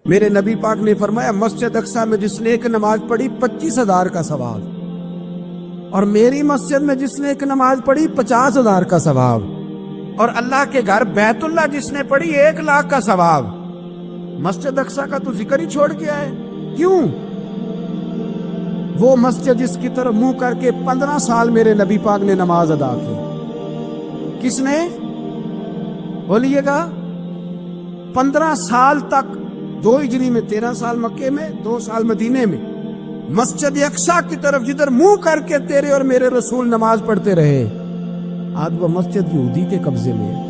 میرے نبی پاک نے فرمایا مسجد اقصی میں جس نے ایک نماز پڑھی 25,000 کا ثواب، اور میری مسجد میں جس نے ایک نماز پڑھی 50,000 کا ثواب، اور اللہ کے گھر بیت اللہ جس نے پڑھی 1,00,000 کا ثواب۔ مسجد اقصی کا تو ذکر ہی چھوڑ گیا ہے، کیوں؟ وہ مسجد جس کی طرف منہ کر کے 15 سال میرے نبی پاک نے نماز ادا کی، کس نے؟ بولیے گا 15 سال تک، 2 ہجری میں 13 سال مکے میں، 2 سال مدینے میں، مسجد اقصی کی طرف جدھر منہ کر کے تیرے اور میرے رسول نماز پڑھتے رہے۔ آج وہ مسجد یہودی کے قبضے میں ہے،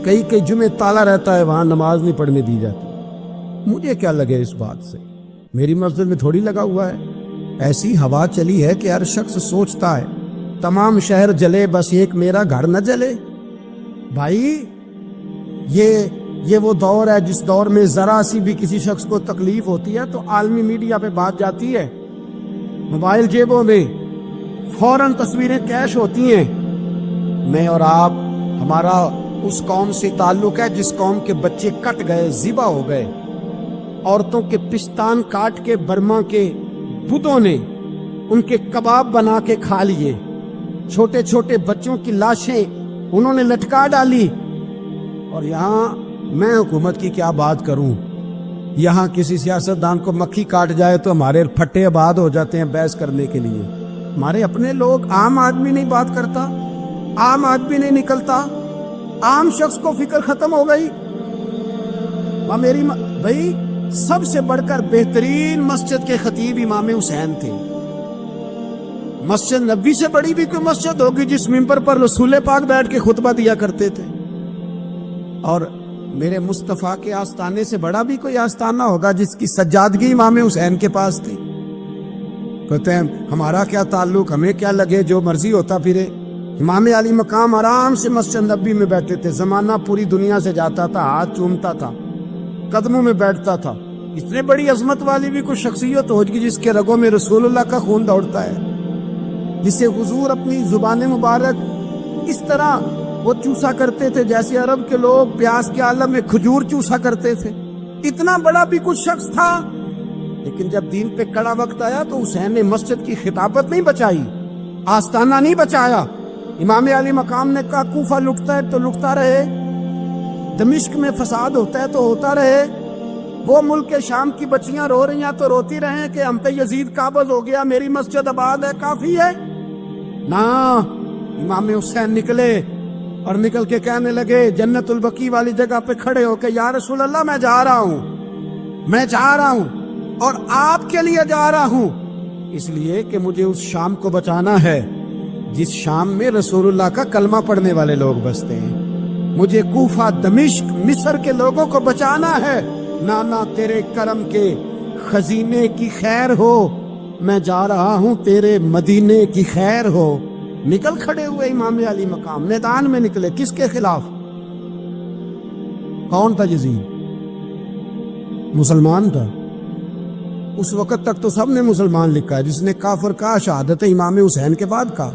کئی جمعے تالا رہتا ہے، وہاں نماز نہیں پڑھنے دی جاتی۔ مجھے کیا لگے اس بات سے، میری مسجد میں تھوڑی لگا ہوا ہے۔ ایسی ہوا چلی ہے کہ ہر شخص سوچتا ہے تمام شہر جلے بس ایک میرا گھر نہ جلے۔ بھائی یہ وہ دور ہے جس دور میں ذرا سی بھی کسی شخص کو تکلیف ہوتی ہے تو عالمی میڈیا پہ بات جاتی ہے، موبائل جیبوں میں فوراً تصویریں کیش ہوتی ہیں۔ میں اور آپ، ہمارا اس قوم سے تعلق ہے جس قوم کے بچے کٹ گئے، ذبح ہو گئے، عورتوں کے پستان کاٹ کے برما کے بدھوں نے ان کے کباب بنا کے کھا لیے، چھوٹے چھوٹے بچوں کی لاشیں انہوں نے لٹکا ڈالی۔ اور یہاں میں حکومت کی کیا بات کروں، یہاں کسی سیاستدان کو مکھی کاٹ جائے تو ہمارے پھٹے آباد ہو جاتے ہیں بحث کرنے کے لیے۔ ہمارے اپنے لوگ، عام آدمی نہیں بات کرتا، عام آدمی نہیں نکلتا، عام شخص کو فکر ختم ہو گئی۔ میری بھائی سب سے بڑھ کر بہترین مسجد کے خطیب امام حسین تھے۔ مسجد نبی سے بڑی بھی کوئی مسجد ہوگی جس ممبر پر رسول پاک بیٹھ کے خطبہ دیا کرتے تھے، اور میرے مصطفیٰ کے آستانے سے بڑا بھی کوئی آستانہ ہوگا جس کی سجادگی امام حسین کے پاس تھی۔ کہتے ہیں ہمارا کیا تعلق، ہمیں کیا لگے، جو مرضی ہوتا پھرے۔ امام علی مقام آرام سے مسجد نبی میں بیٹھتے تھے، زمانہ پوری دنیا سے جاتا تھا، ہاتھ چومتا تھا، قدموں میں بیٹھتا تھا۔ اتنے بڑی عظمت والی بھی کوئی شخصیت ہوگی جس کے رگوں میں رسول اللہ کا خون دوڑتا ہے، جسے حضور اپنی زبان مبارک اس طرح وہ چوسا کرتے تھے جیسے عرب کے لوگ پیاس کے عالم میں کھجور چوسا کرتے تھے۔ اتنا بڑا بھی کچھ شخص تھا، لیکن جب دین پہ کڑا وقت آیا تو حسین نے مسجد کی خطابت نہیں بچائی، آستانہ نہیں بچایا۔ امام علی مقام نے کہا کوفہ لٹتا ہے تو لٹتا رہے، دمشق میں فساد ہوتا ہے تو ہوتا رہے، وہ ملک شام کی بچیاں رو رہی ہیں تو روتی رہیں کہ ہم پہ یزید قابض ہو گیا، میری مسجد آباد ہے، کافی ہے نا۔ امام حسین نکلے اور نکل کے کہنے لگے جنت البقیع والی جگہ پہ کھڑے ہو کے، یا رسول اللہ میں جا رہا ہوں اور آپ کے لیے جا رہا ہوں، اس لیے کہ مجھے اس شام کو بچانا ہے جس شام میں رسول اللہ کا کلمہ پڑھنے والے لوگ بستے ہیں۔ مجھے کوفہ، دمشق، مصر کے لوگوں کو بچانا ہے۔ نانا تیرے کرم کے خزینے کی خیر ہو، میں جا رہا ہوں تیرے مدینے کی خیر ہو۔ نکل کھڑے ہوئے امام علی مقام، میدان میں نکلے، کس کے خلاف؟ کون تھا؟ یزید مسلمان تھا۔ اس وقت تک تو سب نے مسلمان لکھا ہے، جس نے کافر کہا شہادت امام حسین کے بعد کہا۔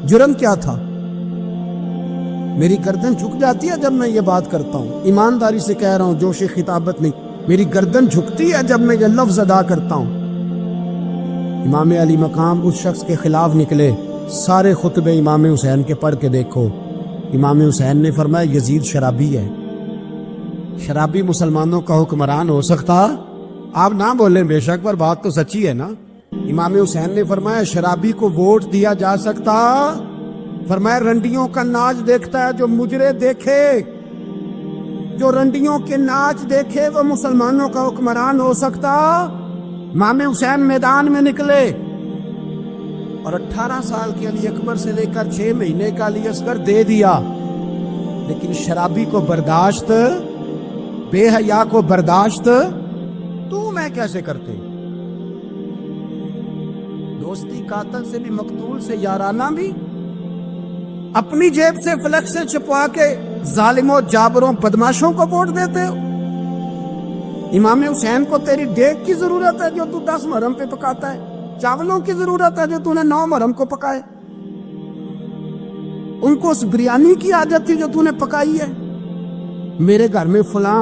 جرم کیا تھا؟ میری گردن جھک جاتی ہے جب میں یہ بات کرتا ہوں، ایمانداری سے کہہ رہا ہوں، جوش خطابت نہیں، میری گردن جھکتی ہے جب میں یہ لفظ ادا کرتا ہوں۔ امام علی مقام اس شخص کے خلاف نکلے، سارے خطبے امام حسین کے پڑھ کے دیکھو۔ امام حسین نے فرمایا یزید شرابی ہے۔ شرابی مسلمانوں کا حکمران ہو سکتا؟ آپ نہ بولیں بے شک، پر بات تو سچی ہے نا۔ امام حسین نے فرمایا شرابی کو ووٹ دیا جا سکتا؟ فرمایا رنڈیوں کا ناچ دیکھتا ہے جو مجرے دیکھے، جو رنڈیوں کے ناچ دیکھے وہ مسلمانوں کا حکمران ہو سکتا؟ امام حسین میدان میں نکلے اور 18 سال کے علی اکبر سے لے کر 6 مہینے کا علی اصغر دے دیا، لیکن شرابی کو برداشت، بے حیا کو برداشت تو میں کیسے کرتے؟ دوستی قاتل سے بھی، مقتول سے یارانہ بھی، اپنی جیب سے فلیکس سے چھپوا کے ظالموں، جابروں، بدماشوں کو ووٹ دیتے ہو۔ امام حسین کو تیری دیگ کی ضرورت ہے جو تو 10 محرم پہ پکاتا ہے، چاولوں کی ضرورت ہے جو تو نے 9 محرم کو پکائے، ان کو اس بریانی کی عادت تھی جو تو نے پکائی ہے۔ میرے گھر میں فلاں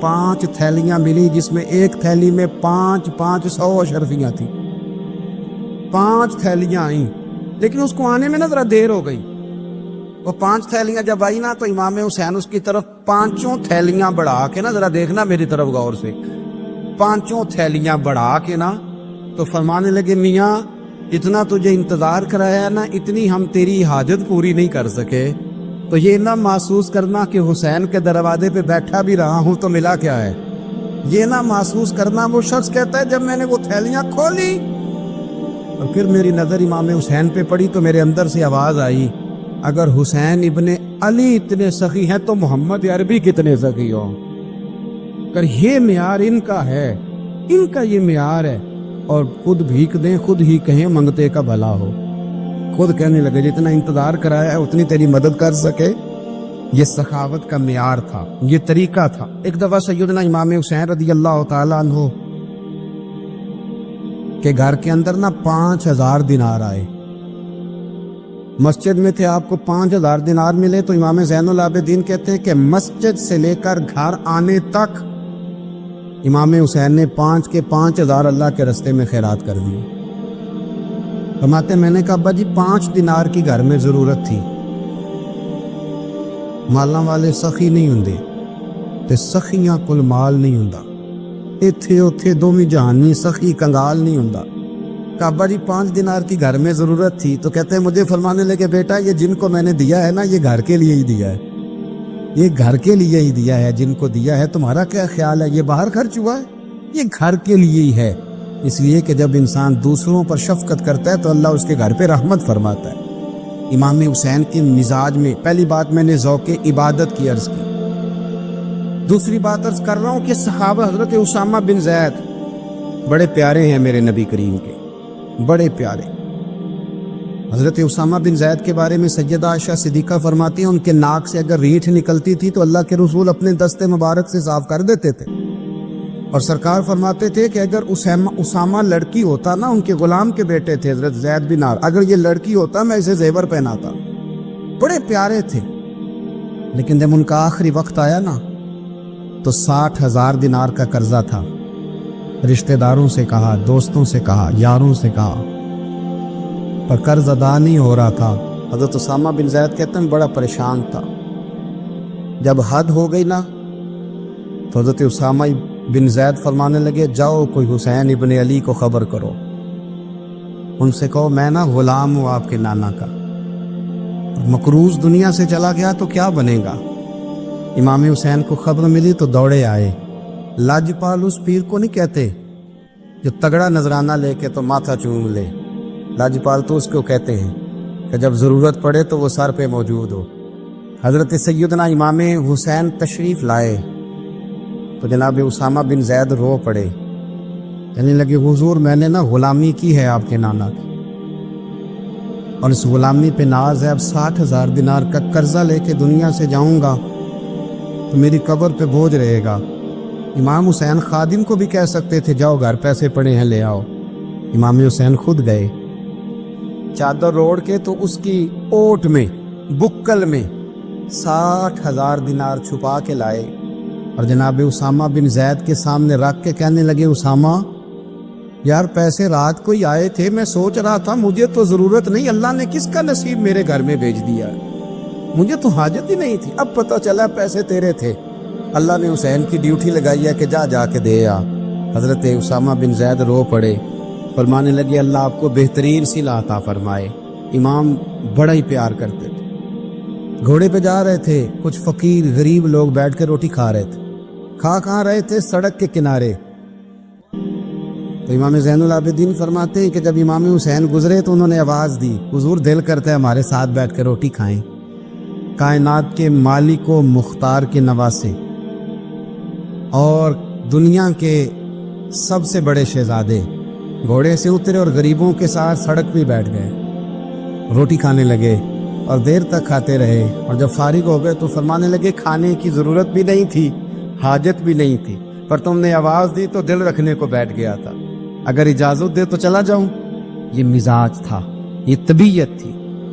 5 تھیلیاں ملی، جس میں ایک تھیلی میں 500 اشرفیاں تھیں۔ 5 تھیلیاں آئیں، لیکن اس کو آنے میں نا ذرا دیر ہو گئی۔ وہ 5 تھیلیاں جب آئی نا تو امام حسین اس کی طرف 5 تھیلیاں بڑھا کے نا، ذرا دیکھنا میری طرف غور سے، 5 تھیلیاں بڑھا کے نا تو فرمانے لگے میاں اتنا تجھے انتظار کرایا نا، اتنی ہم تیری حاجت پوری نہیں کر سکے، تو یہ نہ محسوس کرنا کہ حسین کے دروازے پہ بیٹھا بھی رہا ہوں تو ملا کیا ہے، یہ نہ محسوس کرنا۔ وہ شخص کہتا ہے جب میں نے وہ تھیلیاں کھولی اور پھر میری نظر امام حسین پہ پڑی تو میرے اندر سے آواز آئی، اگر حسین ابن علی اتنے سخی ہیں تو محمد عربی کتنے سخی ہوں۔ اگر یہ معیار ان کا ہے، ان کا یہ معیار ہے، اور خود بھیک دیں، خود ہی کہیں منگتے کا بھلا ہو، خود کہنے لگے جتنا انتظار کرایا ہے اتنی تیری مدد کر سکے۔ یہ سخاوت کا معیار تھا، یہ طریقہ تھا۔ ایک دفعہ سیدنا امام حسین رضی اللہ تعالیٰ عنہ کے گھر کے اندر نا 5000 دینار آئے۔ مسجد میں تھے، آپ کو 5000 دینار ملے تو امام زین العابدین کہتے ہیں کہ مسجد سے لے کر گھر آنے تک امام حسین نے 5 کے 5000 اللہ کے رستے میں خیرات کر دیے۔ فرماتے میں نے کہا ابا جی 5 دینار کی گھر میں ضرورت تھی، مالاں والے سخی نہیں ہوندے تے سخیاں کل مال نہیں ہوندا، ایتھے اوتھے دوویں جہانی سخی کنگال نہیں ہوندا۔ کہا ابا جی 5 دینار کی گھر میں ضرورت تھی، تو کہتے ہیں مجھے فرمانے لگے بیٹا یہ جن کو میں نے دیا ہے نا یہ گھر کے لیے ہی دیا ہے، یہ گھر کے لیے ہی دیا ہے، جن کو دیا ہے تمہارا کیا خیال ہے، یہ باہر خرچ ہوا ہے، یہ گھر کے لیے ہی ہے۔ اس لیے کہ جب انسان دوسروں پر شفقت کرتا ہے تو اللہ اس کے گھر پہ رحمت فرماتا ہے۔ امام حسین کے مزاج میں پہلی بات میں نے ذوق عبادت کی عرض کی، دوسری بات عرض کر رہا ہوں کہ صحابہ حضرت اسامہ بن زید بڑے پیارے ہیں میرے نبی کریم کے، بڑے پیارے۔ حضرت اسامہ بن زید کے بارے میں سیدہ عائشہ صدیقہ فرماتی ہیں ان کے ناک سے اگر ریٹھ نکلتی تھی تو اللہ کے رسول اپنے دست مبارک سے صاف کر دیتے تھے، اور سرکار فرماتے تھے کہ اگر اسامہ لڑکی ہوتا نا، ان کے غلام کے بیٹے تھے حضرت زید بن عمرو، اگر یہ لڑکی ہوتا میں اسے زیور پہناتا۔ بڑے پیارے تھے، لیکن جب ان کا آخری وقت آیا نا تو 60,000 دینار کا قرضہ تھا، رشتہ داروں سے کہا، دوستوں سے کہا، یاروں سے کہا، پر قرض ادا نہیں ہو رہا تھا۔ حضرت اسامہ بن زید کہتے ہیں بڑا پریشان تھا۔ جب حد ہو گئی نا تو حضرت اسامہ بن زید فرمانے لگے جاؤ کوئی حسین ابن علی کو خبر کرو، ان سے کہو میں نا غلام ہوں آپ کے نانا کا، مقروض دنیا سے چلا گیا تو کیا بنے گا۔ امام حسین کو خبر ملی تو دوڑے آئے۔ لاجپال اس پیر کو نہیں کہتے جو تگڑا نذرانہ لے کے تو ماتھا چوم لے، لاجپال تو اس کو کہتے ہیں کہ جب ضرورت پڑے تو وہ سر پہ موجود ہو۔ حضرت سیدنا امام حسین تشریف لائے تو جناب اسامہ بن زید رو پڑے، کہنے لگے حضور میں نے نا غلامی کی ہے آپ کے نانا کی، اور اس غلامی پہ ناز ہے، اب 60,000 دینار کا قرضہ لے کے دنیا سے جاؤں گا تو میری قبر پہ بوجھ رہے گا۔ امام حسین خادم کو بھی کہہ سکتے تھے جاؤ گھر پیسے پڑے ہیں لے آؤ، امام حسین خود گئے، چادر اوڑھ کے تو اس کی اوٹ میں بکل میں 60,000 دینار چھپا کے لائے، اور جناب اسامہ بن زید کے سامنے رکھ کے کہنے لگے اسامہ یار پیسے رات کو ہی آئے تھے، میں سوچ رہا تھا مجھے تو ضرورت نہیں، اللہ نے کس کا نصیب میرے گھر میں بھیج دیا، مجھے تو حاجت ہی نہیں تھی، اب پتہ چلا پیسے تیرے تھے، اللہ نے حسین کی ڈیوٹی لگائی ہے کہ جا کے دے آ۔ حضرت اسامہ بن زید رو پڑے، فرمانے لگے اللہ آپ کو بہترین صلہ عطا فرمائے۔ امام بڑا ہی پیار کرتے تھے۔ گھوڑے پہ جا رہے تھے، کچھ فقیر غریب لوگ بیٹھ کے روٹی کھا رہے تھے، کہاں رہے تھے سڑک کے کنارے، تو امام زین العابدین فرماتے ہیں کہ جب امام حسین گزرے تو انہوں نے آواز دی حضور دل کرتا ہے ہمارے ساتھ بیٹھ کے روٹی کھائیں۔ کائنات کے مالک و مختار کے نواسے اور دنیا کے سب سے بڑے شہزادے گھوڑے سے اترے اور غریبوں کے ساتھ سڑک پہ بیٹھ گئے، روٹی کھانے لگے اور دیر تک کھاتے رہے، اور جب فارغ ہو گئے تو فرمانے لگے کھانے کی ضرورت بھی نہیں تھی، حاجت بھی نہیں تھی، پر تم نے آواز دی تو دل رکھنے کو بیٹھ گیا تھا، اگر اجازت دے تو چلا جاؤں۔ یہ مزاج تھا، یہ طبیعت تھی۔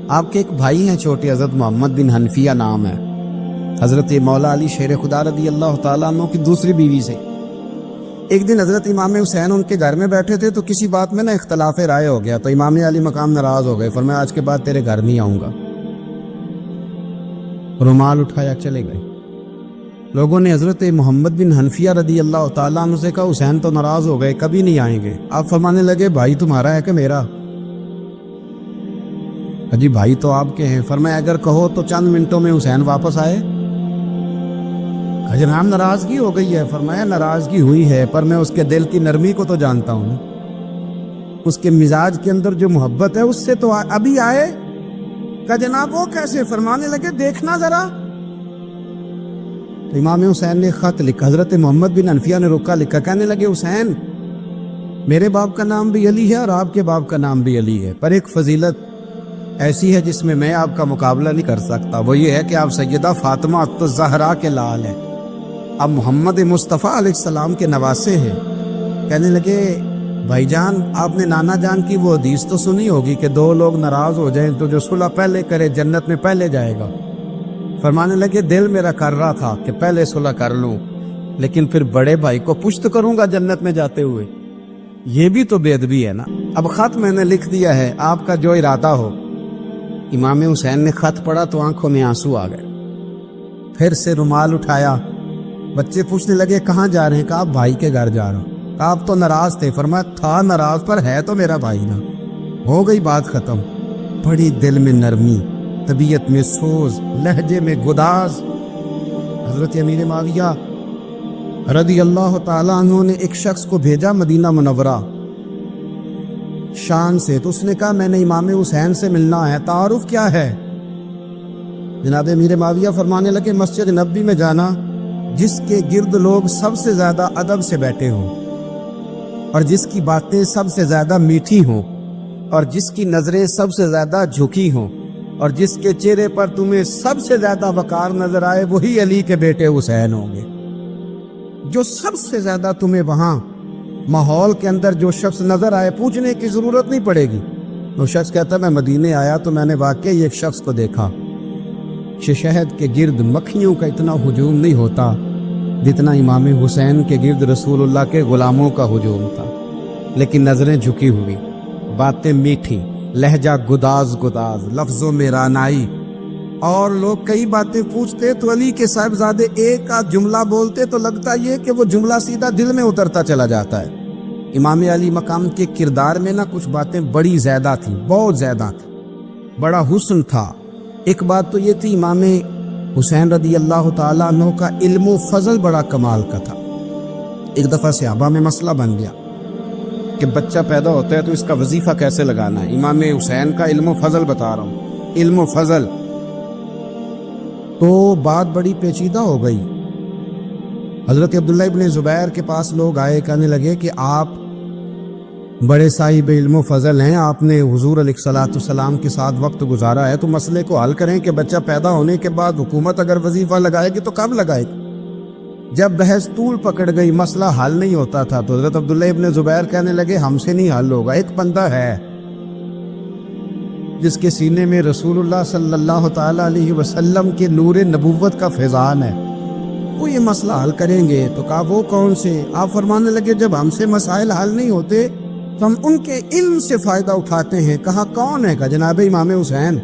آپ کے ایک بھائی ہیں چھوٹے، حضرت محمد بن حنفیہ نام ہے، حضرت مولا علی شیر خدا رضی اللہ تعالیٰ عنہ کی دوسری بیوی سے۔ ایک دن حضرت امام حسین ان کے گھر میں بیٹھے تھے تو کسی بات میں اختلاف رائے ہو گیا، تو امام علی مقام ناراض ہو گئے، فرمایا آج کے بعد تیرے گھر نہیں آؤں گا، رومال اٹھایا چلے گئے۔ لوگوں نے حضرت محمد بن حنفیہ رضی اللہ تعالیٰ عنہ سے کہا حسین تو ناراض ہو گئے، کبھی نہیں آئیں گے۔ آپ فرمانے لگے بھائی تمہارا ہے کہ میرا؟ جی بھائی تو آپ کے ہیں۔ فرمایا اگر کہو تو چند منٹوں میں حسین واپس آئے۔ جناب ناراضگی ہو گئی ہے۔ فرمایا ناراضگی ہوئی ہے پر میں اس کے دل کی نرمی کو تو جانتا ہوں، اس کے مزاج کے اندر جو محبت ہے اس سے تو ابھی آئے۔ کہ جناب وہ کیسے؟ فرمانے لگے دیکھنا ذرا۔ تو امام حسین نے خط لکھا، حضرت محمد بن حنفیہ نے رکا لکھا، کہنے لگے حسین میرے باپ کا نام بھی علی ہے اور آپ کے باپ کا نام بھی علی ہے، پر ایک فضیلت ایسی ہے جس میں میں آپ کا مقابلہ نہیں کر سکتا، وہ یہ ہے کہ آپ سیدہ فاطمہ الزہرا کے لال ہیں، اب محمد مصطفیٰ علیہ السلام کے نواسے ہیں۔ کہنے لگے بھائی جان آپ نے نانا جان کی وہ حدیث تو سنی ہوگی کہ دو لوگ ناراض ہو جائیں تو جو صلح پہلے کرے جنت میں پہلے جائے گا۔ فرمانے لگے دل میرا کر رہا تھا کہ پہلے صلح کر لوں، لیکن پھر بڑے بھائی کو پشت کروں گا جنت میں جاتے ہوئے، یہ بھی تو بے ادبی ہے نا۔ اب خط میں نے لکھ دیا ہے، آپ کا جو ارادہ ہو۔ امام حسین نے خط پڑھا تو آنکھوں میں آنسو آ گئے، پھر سے رومال اٹھایا۔ بچے پوچھنے لگے کہاں جا رہے ہیں؟ کہا بھائی کے گھر جا رہا ہوں۔ آپ تو ناراض تھے۔ فرمایا تھا ناراض پر ہے تو میرا بھائی نا، ہو گئی بات ختم۔ بڑی دل میں نرمی، طبیعت میں سوز، لہجے میں گداز۔ حضرت امیر معاویہ رضی اللہ تعالیٰ عنہ نے ایک شخص کو بھیجا مدینہ منورہ شان سے، تو اس نے کہا میں نے امام حسین سے ملنا ہے، تعارف کیا ہے؟ جناب امیر معاویہ فرمانے لگے مسجد نبوی میں جانا جس کے گرد لوگ سب سے زیادہ ادب سے بیٹھے ہوں اور جس کی باتیں سب سے زیادہ میٹھی ہوں اور جس کی نظریں سب سے زیادہ جھکی ہوں اور جس کے چہرے پر تمہیں سب سے زیادہ وقار نظر آئے وہی علی کے بیٹے حسین ہوں گے۔ جو سب سے زیادہ تمہیں وہاں ماحول کے اندر جو شخص نظر آئے پوچھنے کی ضرورت نہیں پڑے گی۔ وہ شخص کہتا میں مدینے آیا تو میں نے واقعی ایک شخص کو دیکھا، شہد کے گرد مکھیوں کا اتنا ہجوم نہیں ہوتا جتنا امام حسین کے گرد رسول اللہ کے غلاموں کا ہجوم تھا، لیکن نظریں جھکی ہوئی، باتیں میٹھی، لہجہ گداز گداز، لفظوں میں رانائی، اور لوگ کئی باتیں پوچھتے تو علی کے صاحبزادے ایک آدھ جملہ بولتے تو لگتا یہ کہ وہ جملہ سیدھا دل میں اترتا چلا جاتا ہے۔ امام علی مقام کے کردار میں نا کچھ باتیں بڑی زیادہ تھیں، بہت زیادہ تھیں، بڑا حسن تھا۔ ایک بات تو یہ تھی امام حسین رضی اللہ تعالیٰ عنہ کا علم و فضل بڑا کمال کا تھا۔ ایک دفعہ صحابہ میں مسئلہ بن گیا کہ بچہ پیدا ہوتا ہے تو اس کا وظیفہ کیسے لگانا ہے۔ امام حسین کا علم و فضل بتا رہا ہوں، علم و فضل، تو بات بڑی پیچیدہ ہو گئی۔ حضرت عبداللہ ابن زبیر کے پاس لوگ آئے، کہنے لگے کہ آپ بڑے صاحب علم و فضل ہیں، آپ نے حضور علیہ الصلوۃ والسلام کے ساتھ وقت گزارا ہے، تو مسئلے کو حل کریں کہ بچہ پیدا ہونے کے بعد حکومت اگر وظیفہ لگائے گی تو کب لگائے گی؟ جب بحث طول پکڑ گئی، مسئلہ حل نہیں ہوتا تھا، تو حضرت عبداللہ ابن زبیر کہنے لگے ہم سے نہیں حل ہوگا، ایک بندہ ہے جس کے سینے میں رسول اللہ صلی اللہ تعالی علیہ وسلم کے نور نبوت کا فیضان ہے، وہ یہ مسئلہ حل کریں گے۔ تو کہا وہ کون سے؟ آپ فرمانے لگے جب ہم سے مسائل حل نہیں ہوتے تو ہم ان کے علم سے فائدہ اٹھاتے ہیں۔ کہا کون ہے؟ کہا جناب امام حسین۔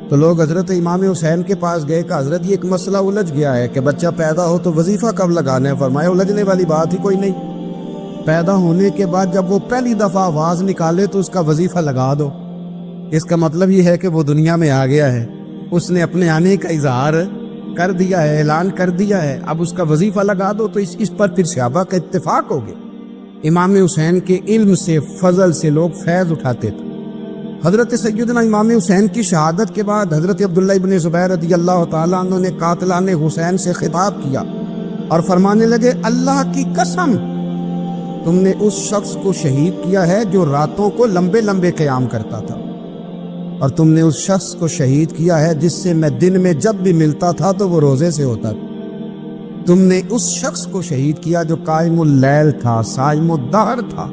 تو لوگ حضرت امام حسین کے پاس گئے، کہ حضرت یہ ایک مسئلہ الجھ گیا ہے کہ بچہ پیدا ہو تو وظیفہ کب لگانا ہے؟ فرمایا الجھنے والی بات ہی کوئی نہیں، پیدا ہونے کے بعد جب وہ پہلی دفعہ آواز نکالے تو اس کا وظیفہ لگا دو۔ اس کا مطلب یہ ہے کہ وہ دنیا میں آ گیا ہے، اس نے اپنے آنے کا اظہار کر دیا ہے، اعلان کر دیا ہے، اب اس کا وظیفہ لگا دو۔ تو اس پر پھر صحابہ کا اتفاق ہو گیا۔ امام حسین کے علم سے، فضل سے لوگ فیض اٹھاتے تھے۔ حضرت سیدنا امام حسین کی شہادت کے بعد حضرت عبداللہ ابن زبیر رضی اللہ تعالیٰ عنہ نے قاتلان حسین سے خطاب کیا اور فرمانے لگے اللہ کی قسم تم نے اس شخص کو شہید کیا ہے جو راتوں کو لمبے لمبے قیام کرتا تھا، اور تم نے اس شخص کو شہید کیا ہے جس سے میں دن میں جب بھی ملتا تھا تو وہ روزے سے ہوتا تھا۔ تم نے اس شخص کو شہید کیا جو قائم اللیل تھا، صائم الدہر تھا،